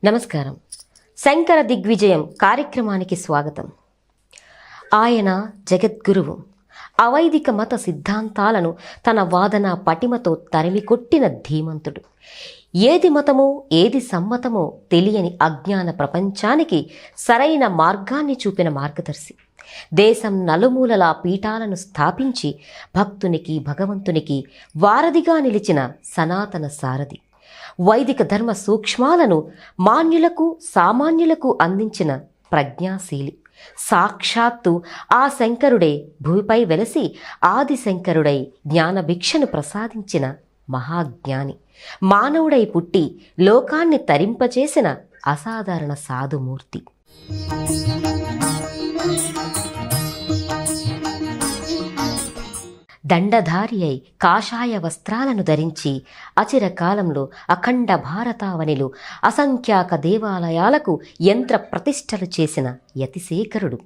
నమస్కారం. శంకర దిగ్విజయం కార్యక్రమానికి స్వాగతం. ఆయన జగద్గురువు. అవైదిక మత సిద్ధాంతాలను తన వాదన పటిమతో తరిమికొట్టిన ధీమంతుడు. ఏది మతమో ఏది సమ్మతమో తెలియని అజ్ఞాన ప్రపంచానికి సరైన మార్గాన్ని చూపిన మార్గదర్శి. దేశం నలుమూలలా పీఠాలను స్థాపించి భక్తునికి భగవంతునికి వారధిగా నిలిచిన సనాతన సారథి. వైదిక ధర్మ సూక్ష్మాలను మాన్యులకు సామాన్యులకు అందించిన ప్రజ్ఞాశీలి. సాక్షాత్తు ఆ శంకరుడే భూమిపై వెలసి ఆదిశంకరుడై జ్ఞానభిక్షను ప్రసాదించిన మహాజ్ఞాని. మానవుడై పుట్టి లోకాన్ని తరింపచేసిన అసాధారణ సాధుమూర్తి. దండధారి అయి కాషాయ వస్త్రాలను ధరించి అచిరకాలంలో అఖండ భారతావనిలో అసంఖ్యాక దేవాలయాలకు యంత్ర ప్రతిష్టలు చేసిన యతిశేఖరుడు.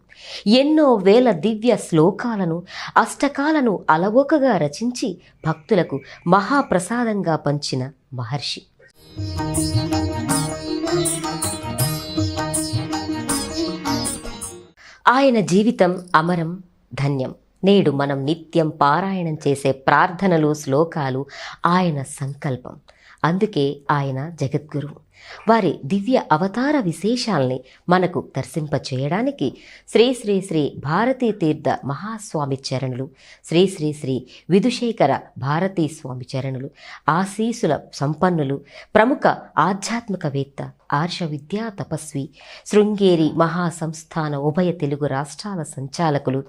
ఎన్నో వేల దివ్య శ్లోకాలను అష్టకాలను అలవోకగా రచించి భక్తులకు మహాప్రసాదంగా పంచిన మహర్షి. ఆయన జీవితం అమరం, ధన్యం. నేడు మనం నిత్యం పారాయణం చేసే ప్రార్థనలు శ్లోకాలు ఆయన సంకల్పం. అందుకే ఆయన జగద్గురువు. వారి దివ్య అవతార విశేషాల్ని మనకు దర్శింపచేయడానికి శ్రీ శ్రీ శ్రీ భారతీ తీర్థ మహాస్వామి చరణులు, శ్రీ శ్రీ శ్రీ విధుశేఖర భారతీ స్వామి చరణులు, ఆశీసుల సంపన్నులు, ప్రముఖ ఆధ్యాత్మికవేత్త, ఆర్ష విద్యా తపస్వి, శృంగేరి మహాసంస్థాన ఉభయ తెలుగు రాష్ట్రాల సంచాలకులు,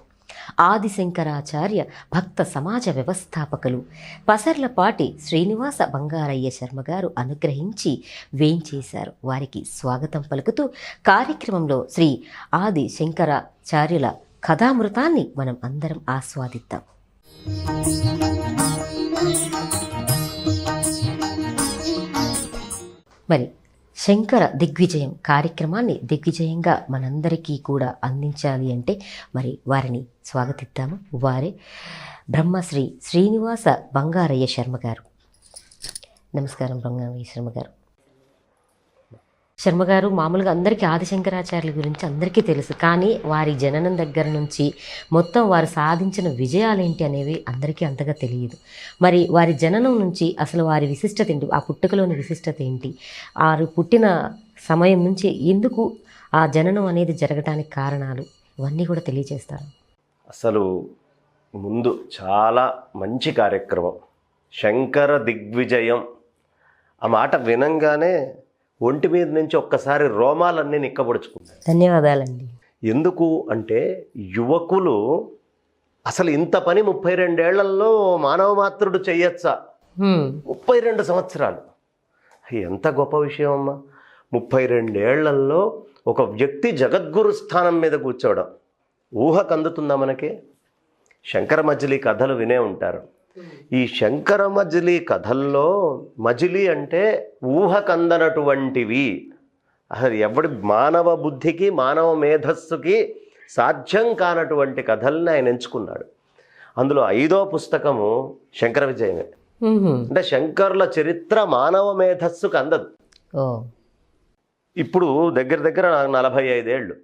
ఆదిశంకరాచార్య భక్త సమాజ వ్యవస్థాపకులు, పసర్లపాటి శ్రీనివాస బంగారయ్య శర్మ గారు అనుగ్రహించి వేంచేశారు. వారికి స్వాగతం పలుకుతూ కార్యక్రమంలో శ్రీ ఆది శంకరాచార్యుల కథామృతాన్ని మనం అందరం ఆస్వాదిద్దాం. మరి శంకర దిగ్విజయం కార్యక్రమాన్ని దిగ్విజయంగా మనందరికీ కూడా అందించాలి అంటే మరి వారిని స్వాగతిద్దాము. వారే బ్రహ్మశ్రీ శ్రీనివాస బంగారయ్య శర్మ గారు. నమస్కారం బంగారయ్య శర్మ గారు. శర్మ గారు మామూలుగా అందరికీ ఆదిశంకరాచార్యుల గురించి అందరికీ తెలుసు, కానీ వారి జననం దగ్గర నుంచి మొత్తం వారు సాధించిన విజయాలేంటి అనేవి అందరికీ అంతగా తెలియదు. మరి వారి జననం నుంచి అసలు వారి విశిష్టత ఏంటి, ఆ పుట్టుకలోని విశిష్టత ఏంటి, వారు పుట్టిన సమయం నుంచి ఎందుకు ఆ జననం అనేది జరగటానికి కారణాలు, ఇవన్నీ కూడా తెలియజేస్తారు. అసలు ముందు చాలా మంచి కార్యక్రమం. శంకర దిగ్విజయం ఆ మాట వినంగానే ఒంటి మీద నుంచి ఒక్కసారి రోమాలన్నీ నిక్కబడుచుకున్నాయి. ధన్యవాదాలండి. ఎందుకు అంటే యువకులు అసలు ఇంత పని 32 ఏళ్లలో మానవ మాత్రుడు చెయ్యొచ్చా? 32 సంవత్సరాలు ఎంత గొప్ప విషయం అమ్మా. 32 ఏళ్లలో ఒక వ్యక్తి జగద్గురు స్థానం మీద కూర్చోవడం ఊహకు అందుతుందా మనకి? శంకర మజిలీ కథలు వినే ఉంటారు. ఈ శంకర మజిలీ కథల్లో మజిలీ అంటే ఊహకందనటువంటివి, అసలు ఎవడి మానవ బుద్ధికి మానవ మేధస్సుకి సాధ్యం కానటువంటి కథల్ని ఆయన ఎంచుకున్నాడు. అందులో 5వ పుస్తకము శంకర విజయమే. అంటే శంకరుల చరిత్ర మానవ మేధస్సుకు అందదు. ఇప్పుడు దగ్గర దగ్గర 45 ఏళ్ళు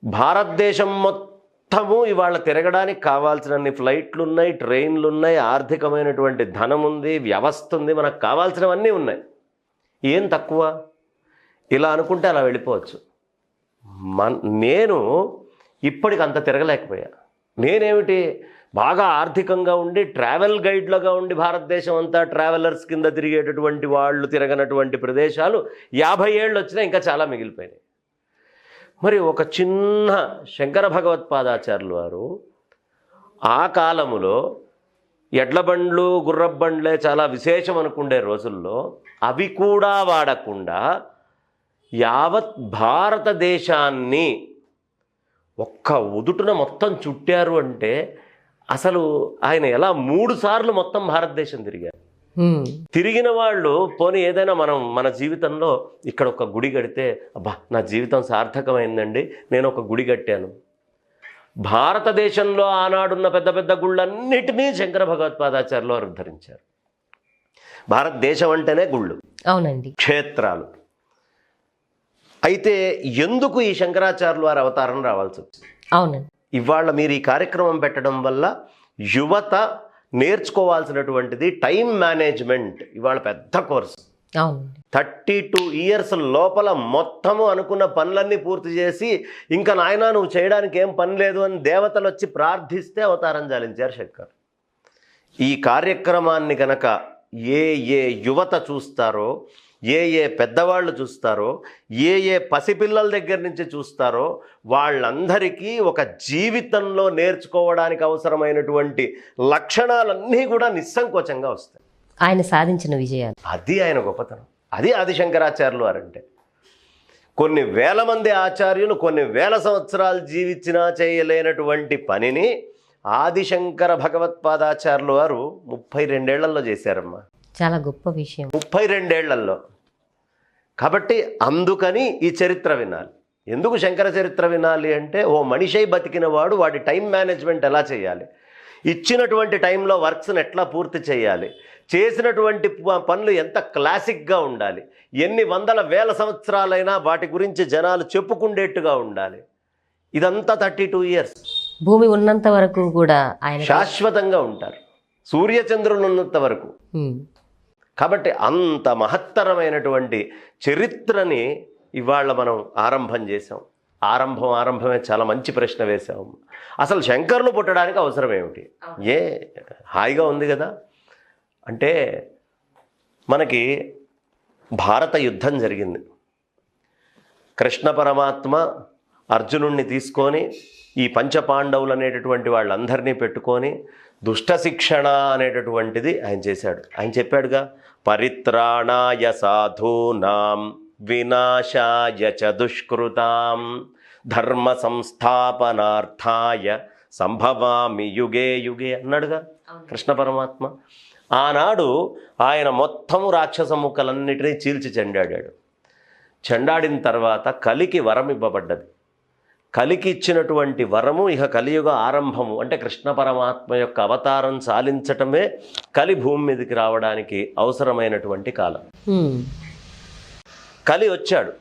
భారతదేశం మొత్తము ఇవాళ తిరగడానికి కావాల్సినన్ని ఫ్లైట్లు ఉన్నాయి, ట్రైన్లు ఉన్నాయి, ఆర్థికమైనటువంటి ధనం ఉంది, వ్యవస్థ ఉంది, మనకు కావాల్సినవన్నీ ఉన్నాయి. ఏం తక్కువ? ఇలా అనుకుంటే అలా వెళ్ళిపోవచ్చు. నేను ఇప్పటికి అంత తిరగలేకపోయా. నేనేమిటి బాగా ఆర్థికంగా ఉండి ట్రావెల్ గైడ్లుగా ఉండి భారతదేశం అంతా ట్రావెలర్స్ కింద తిరిగేటటువంటి వాళ్ళు తిరగనటువంటి ప్రదేశాలు 50 ఏళ్ళు వచ్చినా ఇంకా చాలా మిగిలిపోయినాయి. మరి ఒక చిన్న శంకర భగవత్పాదాచార్యులు వారు ఆ కాలములో ఎడ్ల బండ్లు గుర్రబండ్లే చాలా విశేషం అనుకుండే రోజుల్లో అవి కూడా వాడకుండా యావత్ భారతదేశాన్ని ఒక్క ఉదుటున మొత్తం చుట్టారు. అంటే అసలు ఆయన ఎలా 3 సార్లు మొత్తం భారతదేశం తిరిగారు. తిరిగిన వాళ్ళు పోనీ ఏదైనా మన జీవితంలో ఇక్కడ ఒక గుడి కడితే అబ్బా నా జీవితం సార్థకమైందండి, నేను ఒక గుడి కట్టాను. భారతదేశంలో ఆనాడున్న పెద్ద పెద్ద గుళ్ళన్నిటినీ శంకర భగవత్పాదాచార్యులు వారు ఉద్ధరించారు. భారతదేశం అంటేనే గుళ్ళు, అవునండి, క్షేత్రాలు. అయితే ఎందుకు ఈ శంకరాచార్యులు వారి అవతారం రావాల్సి వచ్చింది? అవునండి. ఇవాళ మీరు ఈ కార్యక్రమం పెట్టడం వల్ల యువత నేర్చుకోవాల్సినటువంటిది టైం మేనేజ్మెంట్ ఇవాళ పెద్ద కోర్సు. అవునండి. 32 ఇయర్స్ లోపల మొత్తము అనుకున్న పనులన్నీ పూర్తి చేసి ఇంకా నాయనా నువ్వు చేయడానికి ఏం పని లేదు అని దేవతలు వచ్చి ప్రార్థిస్తే అవతారం చాలించారు శంకర్. ఈ కార్యక్రమాన్ని గనక ఏ యువత చూస్తారో, ఏ పెద్దవాళ్ళు చూస్తారో, ఏ పసిపిల్లల దగ్గర నుంచి చూస్తారో వాళ్ళందరికీ ఒక జీవితంలో నేర్చుకోవడానికి అవసరమైనటువంటి లక్షణాలన్నీ కూడా నిస్సంకోచంగా వస్తాయి. ఆయన సాధించిన విజయాలు, అది ఆయన గొప్పతనం. అది ఆదిశంకరాచార్యులు వారంటే. కొన్ని వేల మంది ఆచార్యులు కొన్ని వేల సంవత్సరాలు జీవించినా చేయలేనటువంటి పనిని ఆదిశంకర భగవత్పాదాచార్యులు వారు 32 ఏళ్లలో చేశారమ్మా. చాలా గొప్ప విషయం. 32 ఏళ్లలో. కాబట్టి అందుకని ఈ చరిత్ర వినాలి. ఎందుకు శంకర చరిత్ర వినాలి అంటే, ఓ మనిషి బతికిన వాడు వాడి టైం మేనేజ్మెంట్ ఎలా చేయాలి, ఇచ్చినటువంటి టైంలో వర్క్స్ని ఎట్లా పూర్తి చేయాలి, చేసినటువంటి పనులు ఎంత క్లాసిక్గా ఉండాలి, ఎన్ని వందల వేల సంవత్సరాలైనా వాటి గురించి జనాలు చెప్పుకుండేట్టుగా ఉండాలి. ఇదంతా 32 ఇయర్స్. భూమి ఉన్నంత వరకు కూడా ఆయన శాశ్వతంగా ఉంటారు, సూర్యచంద్రులు ఉన్నంత వరకు. కాబట్టి అంత మహత్తరమైనటువంటి చరిత్రని ఇవాళ మనం ఆరంభం చేసాం. ఆరంభమే చాలా మంచి ప్రశ్న వేసాం. అసలు శంకరులు పుట్టడానికి అవసరం ఏమిటి? హాయిగా ఉంది కదా. అంటే మనకి భారత యుద్ధం జరిగింది. కృష్ణ పరమాత్మ అర్జునుణ్ణి తీసుకొని ఈ పంచపాండవులు అనేటటువంటి వాళ్ళందరినీ పెట్టుకొని దుష్ట శిక్షణ అనేటటువంటిది ఆయన చేశాడు. ఆయన చెప్పాడుగా, పరిత్రాణాయ సాధూనాం వినాశాయ చ దుష్కృతాం ధర్మ సంస్థాపనార్థాయ సంభవామి యుగే యుగే అన్నాడుగా కృష్ణ పరమాత్మ. ఆనాడు ఆయన మొత్తము రాక్షస ముక్కలన్నిటినీ చీల్చి చెండాడాడు. చెండాడిన తర్వాత కలికి వరం ఇవ్వబడ్డది. కలికి ఇచ్చినటువంటి వరము ఇక కలియుగ ఆరంభము. అంటే కృష్ణ పరమాత్మ యొక్క అవతారం చాలించటమే కలి భూమి మీదకి రావడానికి అవసరమైనటువంటి కాలం. కలి వచ్చాడు.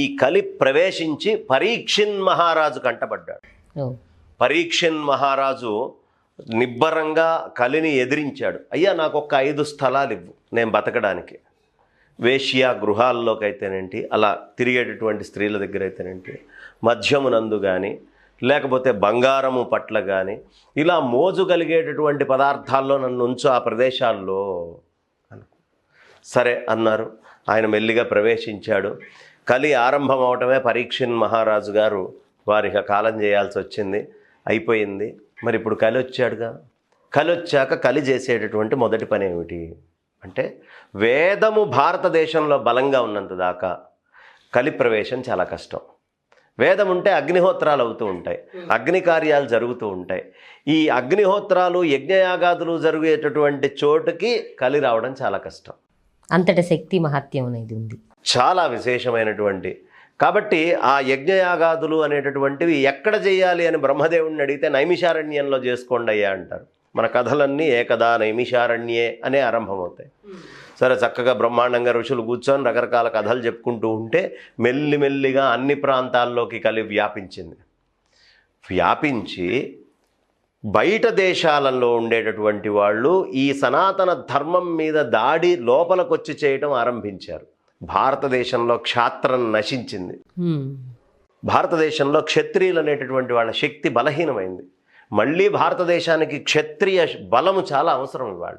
ఈ కలి ప్రవేశించి పరీక్షిన్ మహారాజు కంటపడ్డాడు. పరీక్షిన్ మహారాజు నిబ్బరంగా కలిని ఎదిరించాడు. అయ్యా నాకు ఒక 5 స్థలాలు ఇవ్వు నేను బతకడానికి. వేశ్య గృహాల్లోకి అయితేనేంటి, అలా తిరిగేటటువంటి స్త్రీల దగ్గర అయితేనేంటి, మద్యమునందు కానీ లేకపోతే బంగారము పట్ల కానీ ఇలా మోజు కలిగేటటువంటి పదార్థాల్లో నన్ను ఉంచు ఆ ప్రదేశాల్లో సరే అన్నారు. ఆయన మెల్లిగా ప్రవేశించాడు. కలి ఆరంభం అవటమే పరీక్షిన్ మహారాజు గారు వారికి కాలం చేయాల్సి వచ్చింది. అయిపోయింది. మరి ఇప్పుడు కలి వచ్చాడుగా. కలి వచ్చాక కలి చేసేటటువంటి మొదటి పని ఏమిటి అంటే, వేదము భారతదేశంలో బలంగా ఉన్నంత దాకా కలి ప్రవేశం చాలా కష్టం. వేదం ఉంటే అగ్నిహోత్రాలు అవుతూ ఉంటాయి, అగ్ని కార్యాలు జరుగుతూ ఉంటాయి. ఈ అగ్నిహోత్రాలు యజ్ఞయాగాదులు జరిగేటటువంటి చోటుకి కలి రావడం చాలా కష్టం. అంతటి శక్తి మహత్యం అనేది ఉంది, చాలా విశేషమైనటువంటి. కాబట్టి ఆ యజ్ఞయాగాదులు అనేటటువంటివి ఎక్కడ చేయాలి అని బ్రహ్మదేవుడిని అడిగితే నైమిషారణ్యంలో చేసుకోండి అయ్యా అంటారు. మన కథలన్నీ ఏకదా నైమిషారణ్యే అనే ఆరంభమవుతాయి. సరే, చక్కగా బ్రహ్మాండంగా ఋషులు కూర్చొని రకరకాల కథలు చెప్పుకుంటూ ఉంటే మెల్లిమెల్లిగా అన్ని ప్రాంతాల్లోకి కలి వ్యాపించింది. వ్యాపించి బయట దేశాలలో ఉండేటటువంటి వాళ్ళు ఈ సనాతన ధర్మం మీద దాడి లోపలికొచ్చి చేయటం ఆరంభించారు. భారతదేశంలో క్షాత్రం నశించింది. భారతదేశంలో క్షత్రియులు అనేటటువంటి వాళ్ళ శక్తి బలహీనమైంది. మళ్ళీ భారతదేశానికి క్షత్రియ బలము చాలా అవసరం. ఇవాళ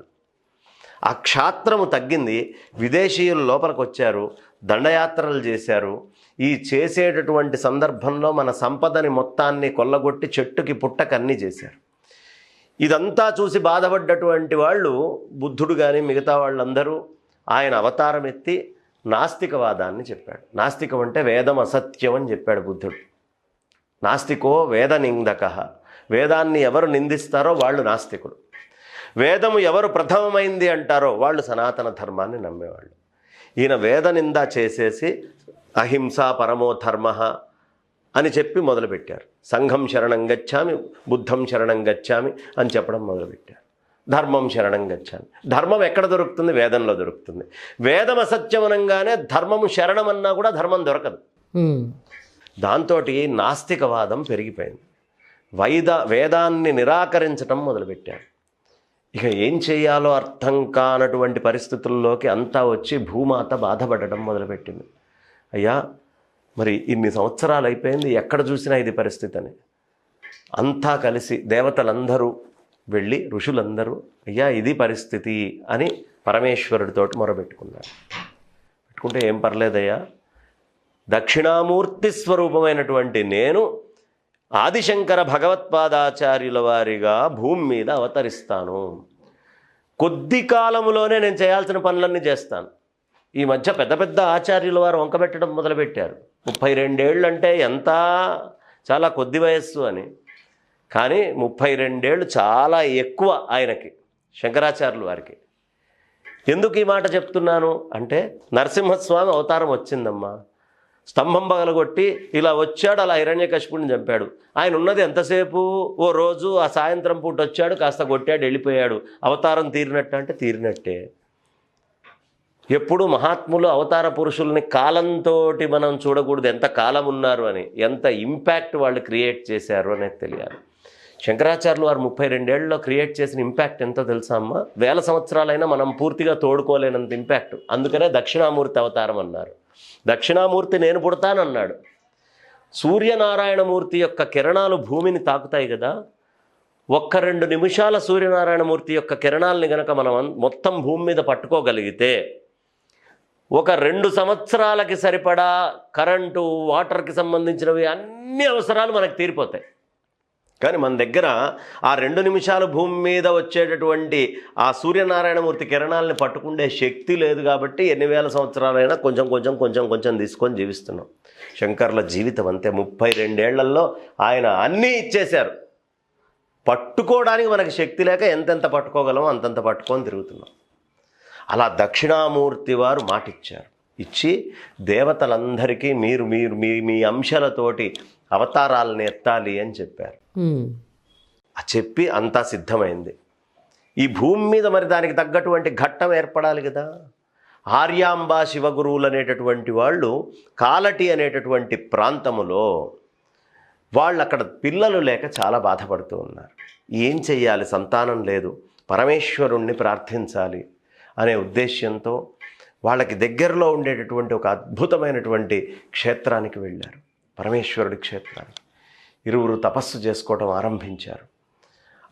ఆ క్షాత్రము తగ్గింది. విదేశీయులు లోపలికి వచ్చారు, దండయాత్రలు చేశారు. ఈ చేసేటటువంటి సందర్భంలో మన సంపదని మొత్తాన్ని కొల్లగొట్టి చెట్టుకి పుట్టకన్నీ చేశారు. ఇదంతా చూసి బాధపడ్డటువంటి వాళ్ళు బుద్ధుడు కానీ మిగతా వాళ్ళందరూ ఆయన అవతారం ఎత్తి నాస్తికవాదాన్ని చెప్పాడు. నాస్తికం అంటే వేదం అసత్యం అని చెప్పాడు బుద్ధుడు. నాస్తికో వేద నిందక. వేదాన్ని ఎవరు నిందిస్తారో వాళ్ళు నాస్తికులు. వేదము ఎవరు ప్రథమమైంది అంటారో వాళ్ళు సనాతన ధర్మాన్ని నమ్మేవాళ్ళు. ఈయన వేద నింద చేసేసి అహింస పరమో ధర్మ అని చెప్పి మొదలుపెట్టారు. సంఘం శరణం గచ్చామి, బుద్ధం శరణం గచ్చామి అని చెప్పడం మొదలుపెట్టారు. ధర్మం శరణం గచ్చామి. ధర్మం ఎక్కడ దొరుకుతుంది? వేదంలో దొరుకుతుంది. వేదం అసత్యమనంగానే ధర్మము శరణమన్నా కూడా ధర్మం దొరకదు. దాంతో నాస్తికవాదం పెరిగిపోయింది. వేదాన్ని నిరాకరించటం మొదలుపెట్టారు. ఇక ఏం చేయాలో అర్థం కానటువంటి పరిస్థితుల్లోకి అంతా వచ్చి భూమాత బాధపడటం మొదలుపెట్టింది. అయ్యా, మరి ఇన్ని సంవత్సరాలు అయిపోయింది, ఎక్కడ చూసినా ఇది పరిస్థితి అని. అంతా కలిసి దేవతలందరూ వెళ్ళి ఋషులందరూ అయ్యా ఇది పరిస్థితి అని పరమేశ్వరుడితోటి మొరబెట్టుకున్నారు. పెట్టుకుంటే ఏం పర్లేదయ్యా, దక్షిణామూర్తి స్వరూపమైనటువంటి నేను ఆదిశంకర భగవత్పాదాచార్యుల వారిగా భూమి మీద అవతరిస్తాను. కొద్ది కాలంలోనే నేను చేయాల్సిన పనులన్నీ చేస్తాను. ఈ మధ్య పెద్ద పెద్ద ఆచార్యుల వారు వంకబెట్టడం మొదలుపెట్టారు. 32 ఏళ్ళు అంటే ఎంత, చాలా కొద్ది వయస్సు అని. కానీ 32 ఏళ్ళు చాలా ఎక్కువ ఆయనకి, శంకరాచార్యుల వారికి. ఎందుకు ఈ మాట చెప్తున్నాను అంటే, నరసింహస్వామి అవతారం వచ్చిందమ్మా, స్తంభం పగలగొట్టి ఇలా వచ్చాడు, అలా హిరణ్యకశిపుడిని చంపాడు. ఆయన ఉన్నది ఎంతసేపు? ఓ రోజు ఆ సాయంత్రం పూట వచ్చాడు, కాస్త కొట్టాడు, వెళ్ళిపోయాడు. అవతారం తీరినట్టు అంటే తీరినట్టే. ఎప్పుడు మహాత్ములు అవతార పురుషుల్ని కాలంతో మనం చూడకూడదు, ఎంత కాలం ఉన్నారు అని, ఎంత ఇంపాక్ట్ వాళ్ళు క్రియేట్ చేశారు అనేది తెలియాలి. శంకరాచార్యులు వారు 32 ఏళ్ళలో క్రియేట్ చేసిన ఇంపాక్ట్ ఎంతో తెలుసా అమ్మ? 1000 సంవత్సరాలైనా మనం పూర్తిగా తోడుకోలేనంత ఇంపాక్ట్. అందుకనే దక్షిణామూర్తి అవతారం అన్నారు. దక్షిణామూర్తి నేను పుడతానన్నాడు. సూర్యనారాయణమూర్తి యొక్క కిరణాలు భూమిని తాకుతాయి కదా, 1-2 నిమిషాల సూర్యనారాయణమూర్తి యొక్క కిరణాలని గనక మనం మొత్తం భూమి మీద పట్టుకోగలిగితే 2 సంవత్సరాలకి సరిపడా కరెంటు, వాటర్కి సంబంధించినవి అన్ని అవసరాలు మనకు తీరిపోతాయి. కానీ మన దగ్గర ఆ 2 నిమిషాలు భూమి మీద వచ్చేటటువంటి ఆ సూర్యనారాయణమూర్తి కిరణాలని పట్టుకునే శక్తి లేదు. కాబట్టి ఎన్ని వేల సంవత్సరాలైనా కొంచెం కొంచెం కొంచెం కొంచెం తీసుకొని జీవిస్తున్నాం. శంకర్ల జీవితం అంతే. 32 ఏళ్లలో ఆయన అన్నీ ఇచ్చేశారు. పట్టుకోవడానికి మనకి శక్తి లేక ఎంతెంత పట్టుకోగలమో అంతంత పట్టుకొని తిరుగుతున్నాం. అలా దక్షిణామూర్తి వారు మాటిచ్చారు. ఇచ్చి దేవతలందరికీ మీరు మీరు మీ మీ అంశాలతోటి అవతారాలను ఎత్తాలి అని చెప్పారు. చెప్పి అంతా సిద్ధమైంది. ఈ భూమి మీద మరి దానికి తగ్గటువంటి ఘట్టం ఏర్పడాలి కదా. ఆర్యాంబా శివగురువులు అనేటటువంటి వాళ్ళు కాలటి అనేటటువంటి ప్రాంతములో వాళ్ళు అక్కడ పిల్లలు లేక చాలా బాధపడుతూ ఉన్నారు. ఏం చెయ్యాలి, సంతానం లేదు, పరమేశ్వరుణ్ణి ప్రార్థించాలి అనే ఉద్దేశ్యంతో వాళ్ళకి దగ్గరలో ఉండేటటువంటి ఒక అద్భుతమైనటువంటి క్షేత్రానికి వెళ్ళారు, పరమేశ్వరుడి క్షేత్రానికి. 2 తపస్సు చేసుకోవడం ఆరంభించారు.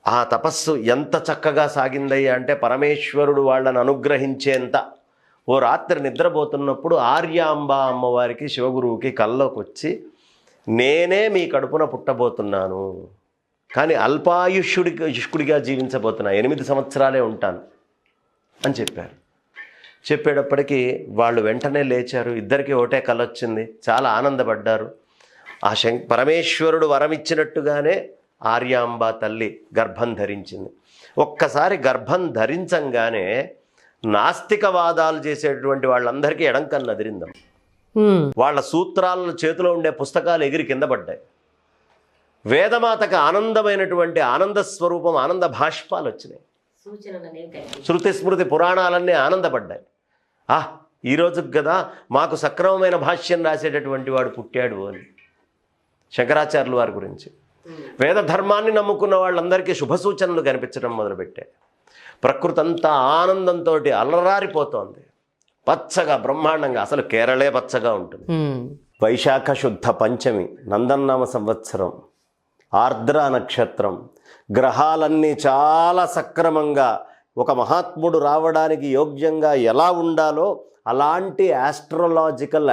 ఆ తపస్సు ఎంత చక్కగా సాగిందయ్యా అంటే, పరమేశ్వరుడు వాళ్ళని అనుగ్రహించేంత. ఓ రాత్రి నిద్రపోతున్నప్పుడు ఆర్యాంబా అమ్మవారికి శివగురువుకి కల్లోకి వచ్చి, నేనే మీ కడుపున పుట్టబోతున్నాను, కానీ అల్పాయుష్యుడిగా జీవించబోతున్నా, 8 సంవత్సరాలే ఉంటాను అని చెప్పారు. చెప్పేటప్పటికీ వాళ్ళు వెంటనే లేచారు. ఇద్దరికి ఒకటే కల వచ్చింది. చాలా ఆనందపడ్డారు. ఆ పరమేశ్వరుడు వరమిచ్చినట్టుగానే ఆర్యాంబా తల్లి గర్భం ధరించింది. ఒక్కసారి గర్భం ధరించంగానే నాస్తికవాదాలు చేసేటువంటి వాళ్ళందరికీ ఎడంకన్ను అదిరిందాం. వాళ్ళ సూత్రాలను చేతిలో ఉండే పుస్తకాలు ఎగిరి కింద పడ్డాయి. వేదమాతకు ఆనందమైనటువంటి ఆనంద స్వరూపం, ఆనంద భాష్పాలు వచ్చినాయి. శృతి స్మృతి పురాణాలన్నీ ఆనందపడ్డాయి. ఈ రోజుకి కదా మాకు సక్రమమైన భాష్యం రాసేటటువంటి వాడు పుట్టాడు అని శంకరాచార్యుల వారి గురించి. వేద ధర్మాన్ని నమ్ముకున్న వాళ్ళందరికీ శుభ సూచనలు కనిపించడం మొదలుపెట్టాయి. ప్రకృతి అంతా ఆనందంతో అలరారిపోతోంది. పచ్చగా బ్రహ్మాండంగా, అసలు కేరళే పచ్చగా ఉంటుంది. వైశాఖ శుద్ధ పంచమి, నందన్నామ సంవత్సరం, ఆర్ద్ర నక్షత్రం, గ్రహాలన్నీ చాలా సక్రమంగా ఒక మహాత్ముడు రావడానికి యోగ్యంగా ఎలా ఉండాలో అలాంటి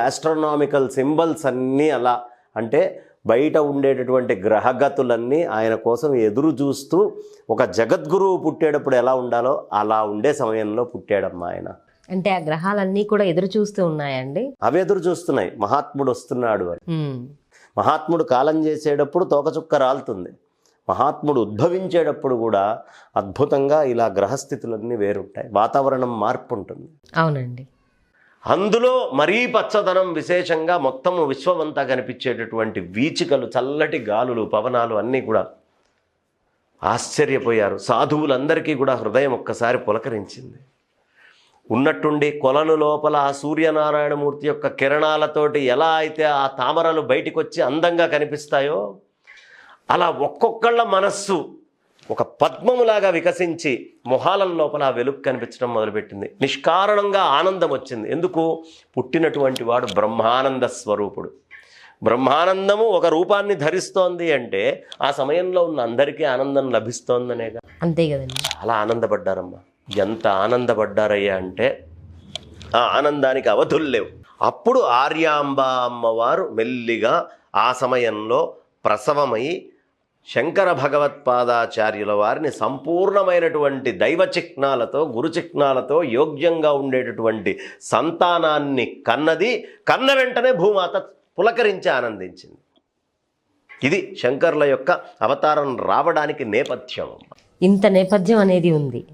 ఆస్ట్రానామికల్ సింబల్స్ అన్నీ అలా, అంటే బయట ఉండేటటువంటి గ్రహగతులన్నీ ఆయన కోసం ఎదురు చూస్తూ ఒక జగద్గురువు పుట్టేటప్పుడు ఎలా ఉండాలో అలా ఉండే సమయంలో పుట్టాడమ్మా ఆయన. అంటే ఆ గ్రహాలన్నీ కూడా ఎదురు చూస్తూ ఉన్నాయండి. అవి ఎదురు చూస్తున్నాయి, మహాత్ముడు వస్తున్నాడు అని. మహాత్ముడు కాలం చేసేటప్పుడు తోకచుక్క రాలుతుంది. మహాత్ముడు ఉద్భవించేటప్పుడు కూడా అద్భుతంగా ఇలా గ్రహస్థితులన్నీ వేరుంటాయి, వాతావరణం మార్పు ఉంటుంది. అవునండి. అందులో మరీ పచ్చదనం విశేషంగా మొత్తం విశ్వమంతా కనిపించేటటువంటి వీచికలు, చల్లటి గాలులు, పవనాలు అన్నీ కూడా ఆశ్చర్యపోయారు. సాధువులందరికీ కూడా హృదయం ఒక్కసారి పులకరించింది. ఉన్నట్టుండి కొలను లోపల ఆ సూర్యనారాయణమూర్తి యొక్క కిరణాలతోటి ఎలా అయితే ఆ తామరలు బయటికి వచ్చి అందంగా కనిపిస్తాయో అలా ఒక్కొక్కళ్ళ మనస్సు ఒక పద్మములాగా వికసించి మొహాల లోపల ఆ వెలుగు కనిపించడం మొదలుపెట్టింది. నిష్కారణంగా ఆనందం వచ్చింది. ఎందుకు? పుట్టినటువంటి వాడు బ్రహ్మానంద స్వరూపుడు. బ్రహ్మానందము ఒక రూపాన్ని ధరిస్తోంది అంటే ఆ సమయంలో ఉన్న అందరికీ ఆనందం లభిస్తోందనేగా. అంతే కదండి. చాలా ఆనందపడ్డారమ్మా. ఎంత ఆనందపడ్డారయ్యా అంటే ఆ ఆనందానికి అవధులు లేవు. అప్పుడు ఆర్యాంబ అమ్మవారు మెల్లిగా ఆ సమయంలో ప్రసవమై శంకర భగవత్పాదాచార్యుల వారిని సంపూర్ణమైనటువంటి దైవ చిహ్నాలతో, గురు చిహ్నాలతో యోగ్యంగా ఉండేటటువంటి సంతానాన్ని కన్నది. కన్న వెంటనే భూమాత పులకరించి ఆనందించింది. ఇది శంకర్ల యొక్క అవతారం రావడానికి నేపథ్యం. ఇంత నేపథ్యం అనేది ఉంది.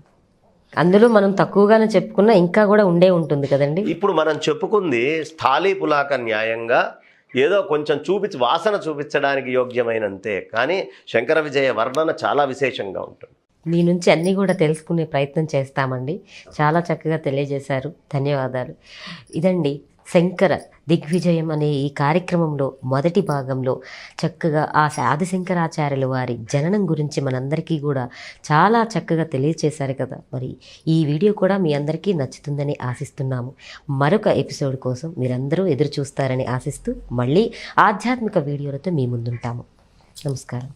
అందులో మనం తక్కువగానే చెప్పుకున్నా ఇంకా కూడా ఉండే ఉంటుంది కదండి. ఇప్పుడు మనం చెప్పుకుంది స్థాళీ పులాక న్యాయంగా ఏదో కొంచెం వాసన చూపించడానికి యోగ్యమైనంతే. కానీ శంకర విజయ వర్ణన చాలా విశేషంగా ఉంటుంది. మీ నుంచి అన్నీ కూడా తెలుసుకునే ప్రయత్నం చేస్తామండి. చాలా చక్కగా తెలియజేశారు. ధన్యవాదాలు. ఇదండి శంకర దిగ్విజయం అనే ఈ కార్యక్రమంలో మొదటి భాగంలో చక్కగా ఆ ఆదిశంకరాచార్యుల వారి జననం గురించి మనందరికీ కూడా చాలా చక్కగా తెలియచేశారు కదా. మరి ఈ వీడియో కూడా మీ అందరికీ నచ్చుతుందని ఆశిస్తున్నాము. మరొక ఎపిసోడ్ కోసం మీరందరూ ఎదురు చూస్తారని ఆశిస్తూ మళ్ళీ ఆధ్యాత్మిక వీడియోలతో మీ ముందుంటాము. నమస్కారం.